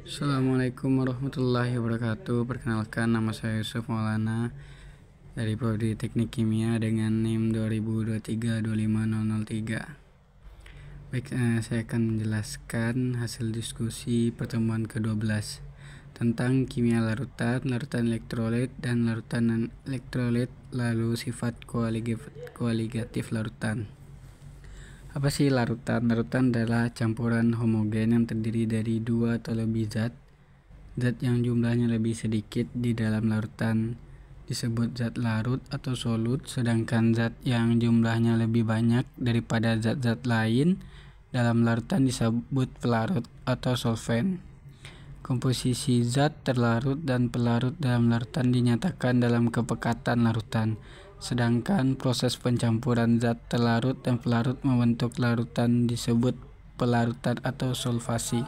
Assalamualaikum warahmatullahi wabarakatuh. Perkenalkan, nama saya Yusuf Maulana dari Prodi Teknik Kimia dengan NIM 2023-25003. Baik, saya akan menjelaskan hasil diskusi pertemuan ke-12 tentang kimia larutan, larutan elektrolit, dan larutan non-elektrolit, lalu sifat koaligatif larutan. Apa sih larutan? Larutan adalah campuran homogen yang terdiri dari dua atau lebih zat yang jumlahnya lebih sedikit di dalam larutan disebut zat larut atau solut, sedangkan zat yang jumlahnya lebih banyak daripada zat-zat lain dalam larutan disebut pelarut atau solvent. Komposisi zat terlarut dan pelarut dalam larutan dinyatakan dalam kepekatan larutan, sedangkan proses pencampuran zat terlarut dan pelarut membentuk larutan disebut pelarutan atau solvasi.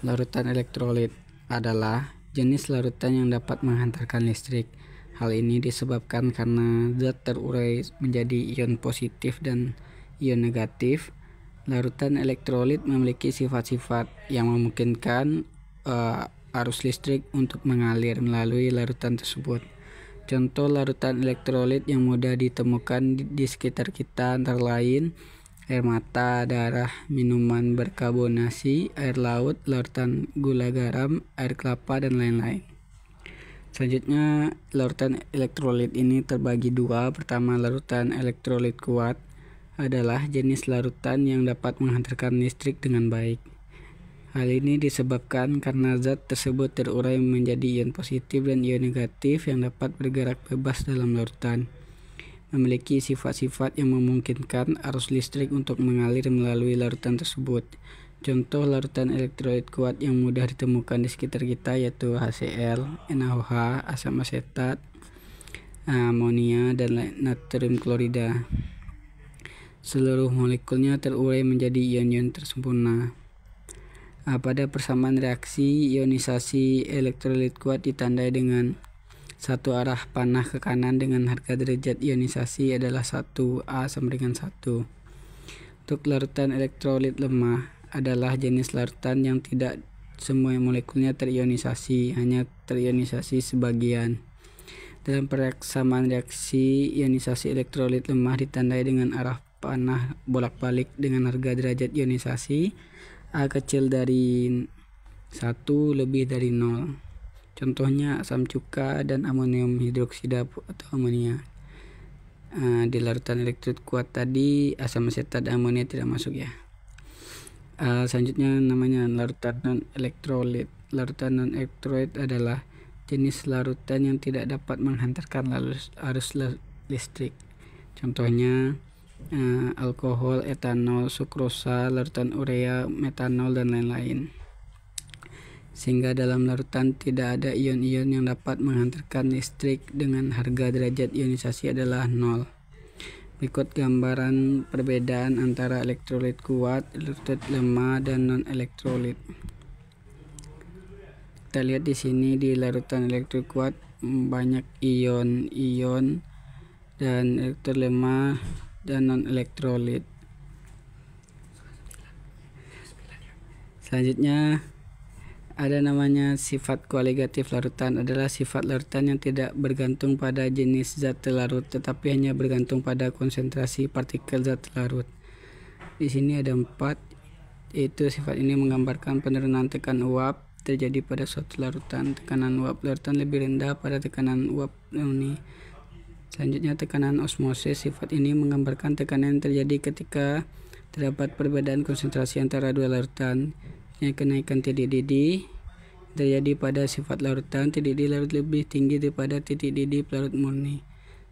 Larutan elektrolit adalah jenis larutan yang dapat menghantarkan listrik. Hal ini disebabkan karena zat terurai menjadi ion positif dan ion negatif. Larutan elektrolit memiliki sifat-sifat yang memungkinkan arus listrik untuk mengalir melalui larutan tersebut. Contoh larutan elektrolit yang mudah ditemukan di sekitar kita antara lain air mata, darah, minuman berkarbonasi, air laut, larutan gula garam, air kelapa, dan lain-lain. Selanjutnya, larutan elektrolit ini terbagi dua. Pertama, larutan elektrolit kuat adalah jenis larutan yang dapat menghantarkan listrik dengan baik. Hal ini disebabkan karena zat tersebut terurai menjadi ion positif dan ion negatif yang dapat bergerak bebas dalam larutan, memiliki sifat-sifat yang memungkinkan arus listrik untuk mengalir melalui larutan tersebut. Contoh larutan elektrolit kuat yang mudah ditemukan di sekitar kita yaitu HCl, NaOH, asam asetat, amonia, dan natrium klorida. Seluruh molekulnya terurai menjadi ion-ion tersempurna. Pada persamaan reaksi, ionisasi elektrolit kuat ditandai dengan satu arah panah ke kanan dengan harga derajat ionisasi adalah 1A sama dengan 1. Untuk larutan elektrolit lemah adalah jenis larutan yang tidak semua molekulnya terionisasi, hanya terionisasi sebagian. Dalam persamaan reaksi, ionisasi elektrolit lemah ditandai dengan arah panah bolak-balik dengan harga derajat ionisasi A kecil dari 1 lebih dari 0. Contohnya asam cuka dan amonium hidroksida atau amonia. Di larutan elektrolit kuat tadi asam asetat dan amonia tidak masuk ya. Selanjutnya namanya larutan non-elektrolit. Larutan non-elektrolit adalah jenis larutan yang tidak dapat menghantarkan arus listrik. Contohnya alkohol, etanol, sukrosa, larutan urea, metanol, dan lain-lain. Sehingga dalam larutan tidak ada ion-ion yang dapat menghantarkan listrik dengan harga derajat ionisasi adalah 0. Berikut gambaran perbedaan antara elektrolit kuat, elektrolit lemah, dan non-elektrolit. Kita lihat di sini di larutan elektrolit kuat banyak ion-ion dan elektrolit lemah dan non-elektrolit. Selanjutnya ada namanya sifat koaligatif larutan, adalah sifat larutan yang tidak bergantung pada jenis zat terlarut tetapi hanya bergantung pada konsentrasi partikel zat terlarut. Di sini ada 4, yaitu sifat ini menggambarkan penurunan tekanan uap terjadi pada suatu larutan. Tekanan uap larutan lebih rendah pada tekanan uap murni. Selanjutnya tekanan osmosis. Sifat ini menggambarkan tekanan yang terjadi ketika terdapat perbedaan konsentrasi antara dua larutan. Kenaikan titik didih terjadi pada sifat larutan. Titik didih larut lebih tinggi daripada titik didih pelarut murni.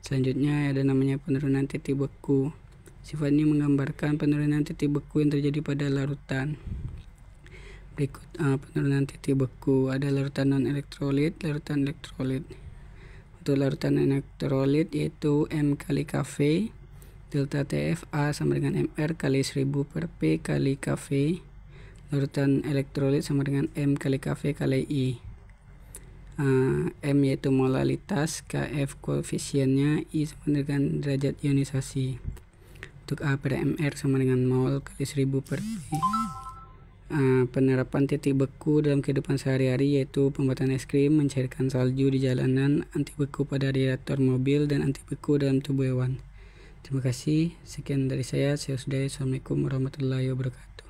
Selanjutnya ada namanya penurunan titik beku. Sifat ini menggambarkan penurunan titik beku yang terjadi pada larutan. Berikut penurunan titik beku. Ada larutan non-elektrolit, larutan elektrolit. Untuk larutan elektrolit yaitu M kali Kv, delta TFA sama dengan MR kali 1000 per P kali Kv. Larutan elektrolit sama dengan M kali Kv kali I. M yaitu molalitas, Kf koefisiennya, I sama dengan derajat ionisasi. Untuk A pada MR sama dengan mol kali 1000 per P. Penerapan titik beku dalam kehidupan sehari-hari, yaitu pembuatan es krim, mencairkan salju di jalanan, anti beku pada radiator mobil, dan anti beku dalam tubuh hewan. Terima kasih, sekian dari saya. Saya sudahi. Assalamualaikum warahmatullahi wabarakatuh.